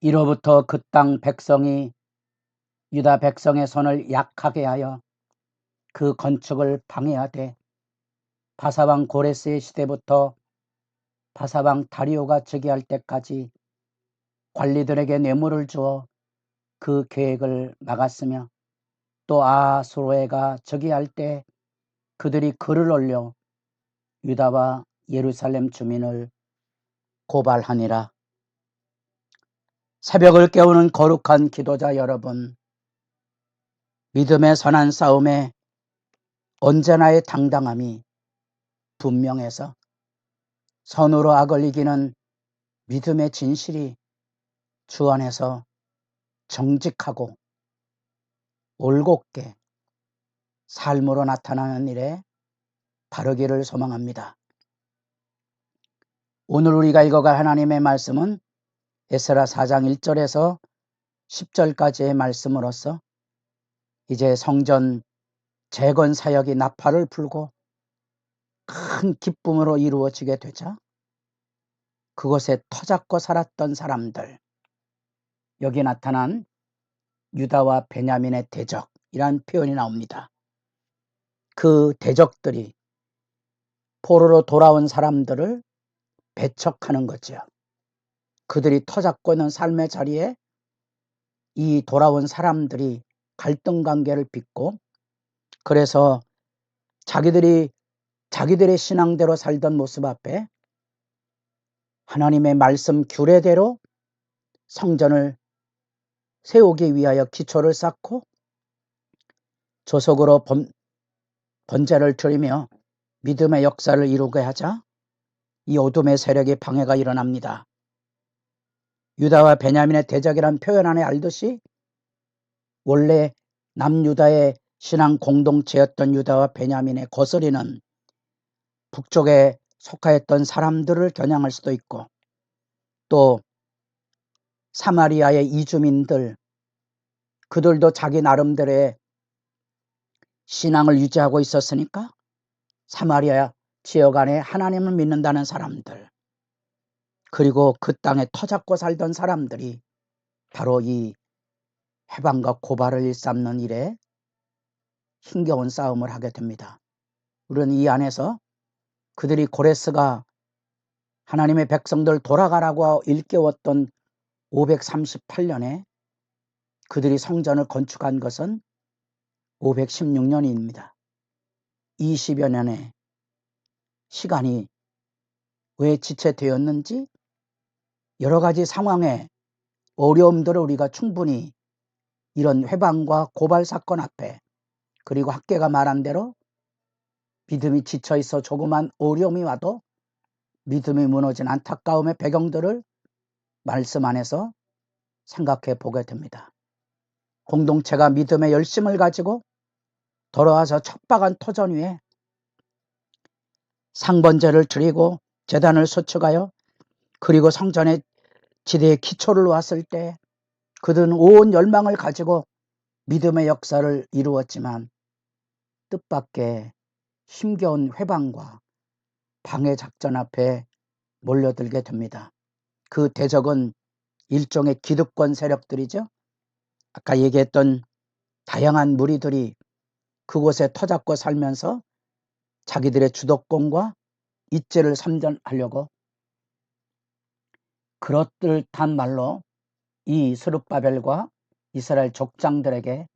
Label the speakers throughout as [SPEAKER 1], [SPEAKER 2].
[SPEAKER 1] 이로부터 그 땅 백성이 유다 백성의 손을 약하게 하여 그 건축을 방해하되 바사왕 고레스의 시대부터 바사왕 다리오가 즉위할 때까지 관리들에게 뇌물을 주어 그 계획을 막았으며, 또 아하수에가 즉위할 때 그들이 글을 올려 유다와 예루살렘 주민을 고발하니라. 새벽을 깨우는 거룩한 기도자 여러분, 믿음의 선한 싸움에 언제나의 당당함이 분명해서 선으로 악을 이기는 믿음의 진실이 주 안에서 정직하고 올곧게 삶으로 나타나는 일에 바르기를 소망합니다. 오늘 우리가 읽어갈 하나님의 말씀은 에스라 4장 1절에서 10절까지의 말씀으로서 이제 성전 재건 사역이 나팔을 불고 큰 기쁨으로 이루어지게 되자 그곳에 터잡고 살았던 사람들, 여기 나타난 유다와 베냐민의 대적이란 표현이 나옵니다. 그 대적들이 포로로 돌아온 사람들을 배척하는 거죠. 그들이 터잡고 있는 삶의 자리에 이 돌아온 사람들이 갈등 관계를 빚고, 그래서 자기들의 신앙대로 살던 모습 앞에 하나님의 말씀 규례대로 성전을 세우기 위하여 기초를 쌓고 조속으로 번제를 드리며 믿음의 역사를 이루게 하자 이 어둠의 세력의 방해가 일어납니다. 유다와 베냐민의 대적이란 표현 안에 알듯이 원래 남유다의 신앙 공동체였던 유다와 베냐민의 거스리는 북쪽에 속하였던 사람들을 겨냥할 수도 있고, 또 사마리아의 이주민들, 그들도 자기 나름대로의 신앙을 유지하고 있었으니까 사마리아 지역 안에 하나님을 믿는다는 사람들, 그리고 그 땅에 터잡고 살던 사람들이 바로 이 해방과 고발을 일삼는 일에 힘겨운 싸움을 하게 됩니다. 우리는 이 안에서 그들이 고레스가 하나님의 백성들 돌아가라고 일깨웠던 538년에 그들이 성전을 건축한 것은 516년입니다. 20여 년의 시간이 왜 지체되었는지, 여러 가지 상황의 어려움들을 우리가 충분히 이런 회방과 고발 사건 앞에, 그리고 학계가 말한 대로 믿음이 지쳐 있어 조그만 어려움이 와도 믿음이 무너진 안타까움의 배경들을 말씀 안에서 생각해 보게 됩니다. 공동체가 믿음의 열심을 가지고 돌아와서 척박한 터전 위에 상번제를 드리고 제단을 소축하여 그리고 성전의 지대에 기초를 놓았을 때 그들은 온 열망을 가지고 믿음의 역사를 이루었지만 뜻밖의 힘겨운 회방과 방해 작전 앞에 몰려들게 됩니다. 그 대적은 일종의 기득권 세력들이죠. 아까 얘기했던 다양한 무리들이 그곳에 터잡고 살면서 자기들의 주도권과 입지를 선전하려고 그렇듯한 말로 이 스룹바벨과 이스라엘 족장들에게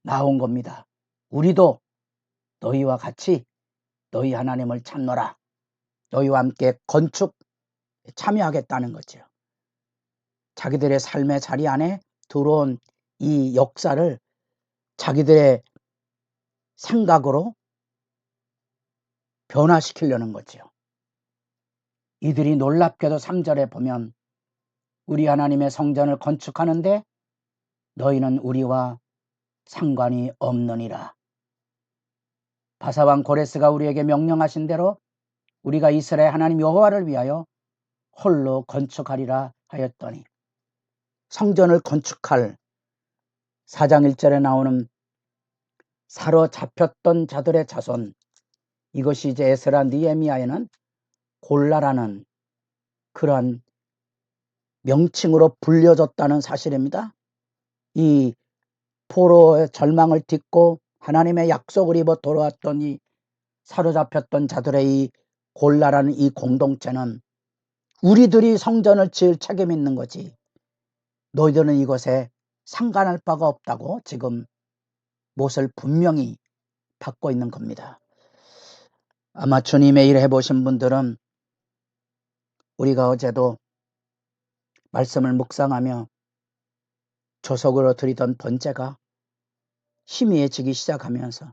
[SPEAKER 1] 나온 겁니다. 우리도 너희와 같이 너희 하나님을 찾노라. 너희와 함께 건축 참여하겠다는 거죠. 자기들의 삶의 자리 안에 들어온 이 역사를 자기들의 생각으로 변화시키려는 거죠. 이들이 놀랍게도 3절에 보면 우리 하나님의 성전을 건축하는데 너희는 우리와 상관이 없느니라. 바사왕 고레스가 우리에게 명령하신 대로 우리가 이스라엘 하나님 여호와를 위하여 홀로 건축하리라 하였더니, 성전을 건축할 4장 1절에 나오는 사로잡혔던 자들의 자손, 이것이 이제 에스라 느헤미야에는 골라라는 그러한 명칭으로 불려졌다는 사실입니다. 이 포로의 절망을 딛고 하나님의 약속을 입어 돌아왔던 이 사로잡혔던 자들의 이 골라라는 이 공동체는 우리들이 성전을 지을 책임이 있는 거지, 너희들은 이것에 상관할 바가 없다고 지금 못을 분명히 받고 있는 겁니다. 아마 주님의 일 해보신 분들은 우리가 어제도 말씀을 묵상하며 조석으로 드리던 번제가 희미해지기 시작하면서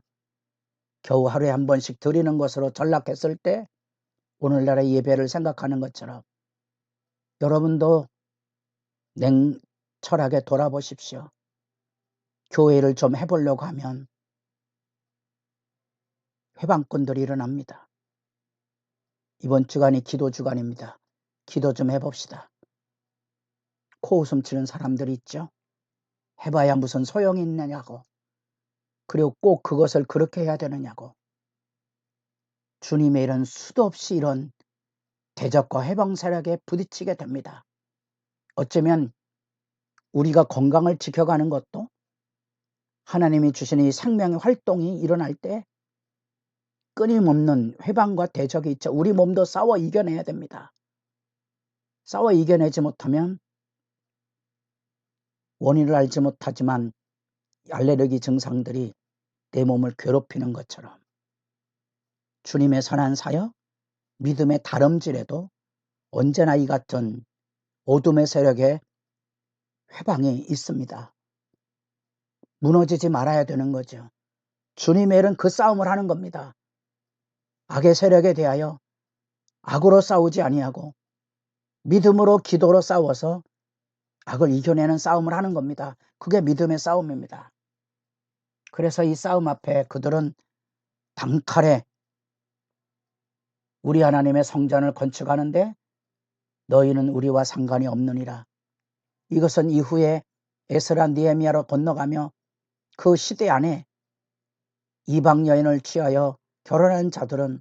[SPEAKER 1] 겨우 하루에 한 번씩 드리는 것으로 전락했을 때 오늘날의 예배를 생각하는 것처럼 여러분도 냉철하게 돌아보십시오. 교회를 좀 해보려고 하면 회방꾼들이 일어납니다. 이번 주간이 기도 주간입니다. 기도 좀 해봅시다. 코웃음 치는 사람들이 있죠. 해봐야 무슨 소용이 있느냐고. 그리고 꼭 그것을 그렇게 해야 되느냐고. 주님의 이런 수도 없이 이런 대적과 해방 세력에 부딪히게 됩니다. 어쩌면 우리가 건강을 지켜가는 것도 하나님이 주신 이 생명의 활동이 일어날 때 끊임없는 회방과 대적이 있죠. 우리 몸도 싸워 이겨내야 됩니다. 싸워 이겨내지 못하면 원인을 알지 못하지만 알레르기 증상들이 내 몸을 괴롭히는 것처럼 주님의 선한 사역, 믿음의 다름질에도 언제나 이 같은 어둠의 세력의 회방이 있습니다. 무너지지 말아야 되는 거죠. 주님의 일은 그 싸움을 하는 겁니다. 악의 세력에 대하여 악으로 싸우지 아니하고 믿음으로 기도로 싸워서 악을 이겨내는 싸움을 하는 겁니다. 그게 믿음의 싸움입니다. 그래서 이 싸움 앞에 그들은 단칼에 우리 하나님의 성전을 건축하는데 너희는 우리와 상관이 없느니라. 이것은 이후에 에스라 느헤미야로 건너가며 그 시대 안에 이방 여인을 취하여 결혼한 자들은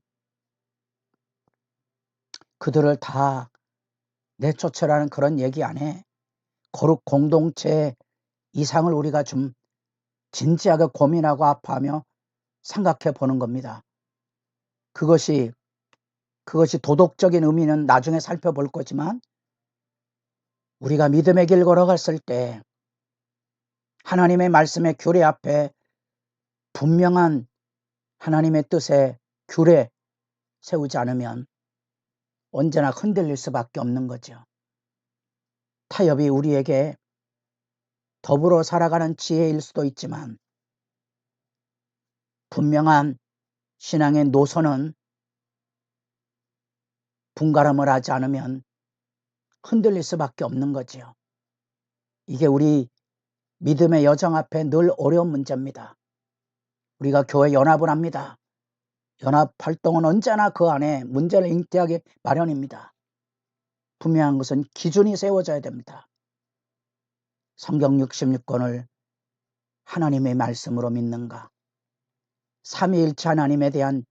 [SPEAKER 1] 그들을 다 내쫓으라는 그런 얘기 안에 거룩 공동체 이상을 우리가 좀 진지하게 고민하고 아파하며 생각해 보는 겁니다. 그것이 도덕적인 의미는 나중에 살펴볼 거지만 우리가 믿음의 길 걸어갔을 때 하나님의 말씀의 규례 앞에 분명한 하나님의 뜻에 규례 세우지 않으면 언제나 흔들릴 수밖에 없는 거죠. 타협이 우리에게 더불어 살아가는 지혜일 수도 있지만 분명한 신앙의 노선은 분가름을 하지 않으면 흔들릴 수밖에 없는 거지요. 이게 우리 믿음의 여정 앞에 늘 어려운 문제입니다. 우리가 교회 연합을 합니다. 연합 활동은 언제나 그 안에 문제를 잉태하기 마련입니다. 분명한 것은 기준이 세워져야 됩니다. 성경 66권을 하나님의 말씀으로 믿는가? 삼위일체 하나님에 대한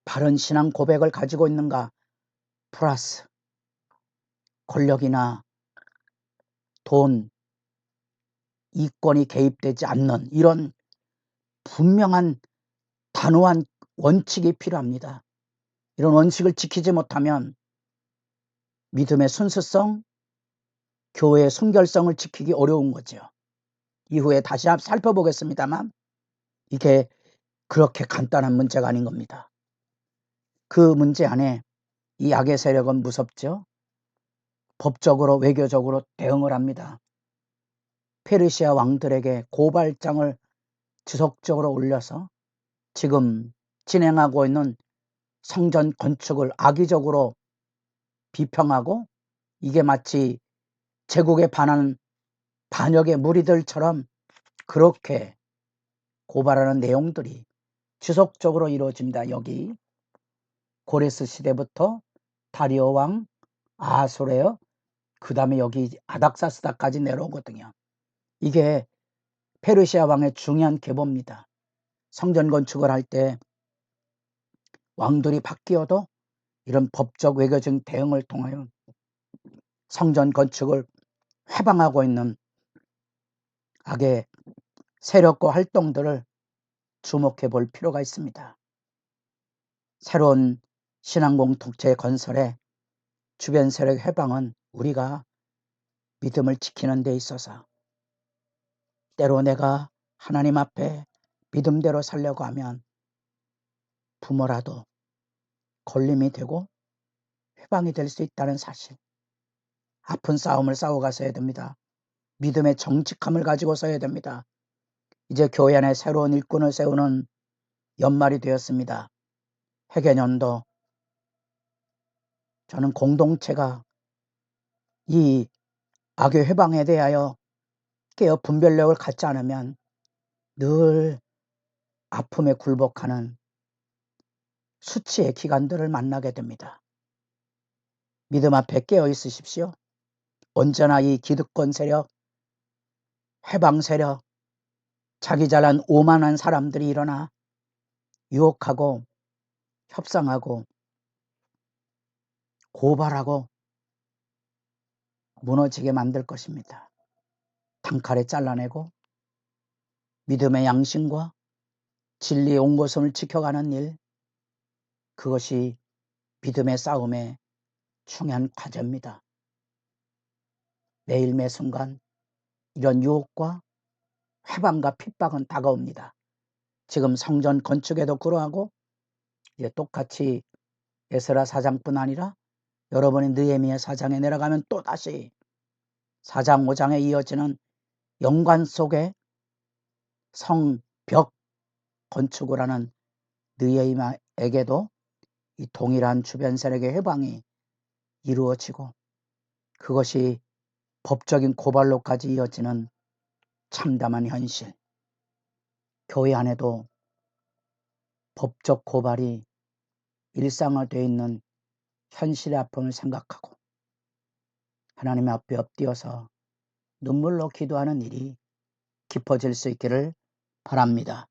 [SPEAKER 1] 바른 신앙 고백을 가지고 있는가? 플러스 권력이나 돈, 이권이 개입되지 않는 이런 분명한 단호한 원칙이 필요합니다. 이런 원칙을 지키지 못하면 믿음의 순수성, 교회의 순결성을 지키기 어려운 거죠. 이후에 다시 살펴보겠습니다만 이게 그렇게 간단한 문제가 아닌 겁니다. 그 문제 안에 이 악의 세력은 무섭죠. 법적으로 외교적으로 대응을 합니다. 페르시아 왕들에게 고발장을 지속적으로 올려서 지금 진행하고 있는 성전 건축을 악의적으로 비평하고 이게 마치 제국에 반하는 반역의 무리들처럼 그렇게 고발하는 내용들이 지속적으로 이루어집니다. 여기 고레스 시대부터 다리오 왕, 아하수에요, 그 다음에 여기 아닥사스다까지 내려오거든요. 이게 페르시아 왕의 중요한 계보입니다. 성전 건축을 할 때 왕들이 바뀌어도 이런 법적 외교적 대응을 통하여 성전 건축을 회방하고 있는 악의 세력과 활동들을 주목해 볼 필요가 있습니다. 새로운 신앙 공동체 건설에 주변 세력 회방은 우리가 믿음을 지키는 데 있어서 때로 내가 하나님 앞에 믿음대로 살려고 하면 부모라도 걸림이 되고 회방이 될 수 있다는 사실. 아픈 싸움을 싸워가서야 됩니다. 믿음의 정직함을 가지고 서야 됩니다. 이제 교회 안에 새로운 일꾼을 세우는 연말이 되었습니다. 회개년도. 저는 공동체가 이 악의 회방에 대하여 깨어 분별력을 갖지 않으면 늘 아픔에 굴복하는 수치의 기간들을 만나게 됩니다. 믿음 앞에 깨어 있으십시오. 언제나 이 기득권 세력, 회방 세력, 자기 잘난 오만한 사람들이 일어나 유혹하고 협상하고 고발하고 무너지게 만들 것입니다. 단칼에 잘라내고 믿음의 양심과 진리의 온고성을 지켜가는 일, 그것이 믿음의 싸움의 중요한 과제입니다. 매일 매 순간 이런 유혹과 회방과 핍박은 다가옵니다. 지금 성전 건축에도 그러하고 이제 똑같이 에스라 4장뿐 아니라 여러분이 느헤미야 4장에 내려가면 또다시 4장 5장에 이어지는 연관 속에 성벽 건축을 하는 느헤미야에게도 이 동일한 주변 세력의 회방이 이루어지고 그것이 법적인 고발로까지 이어지는 참담한 현실. 교회 안에도 법적 고발이 일상화되어 있는 현실의 아픔을 생각하고 하나님 앞에 엎드려서 눈물로 기도하는 일이 깊어질 수 있기를 바랍니다.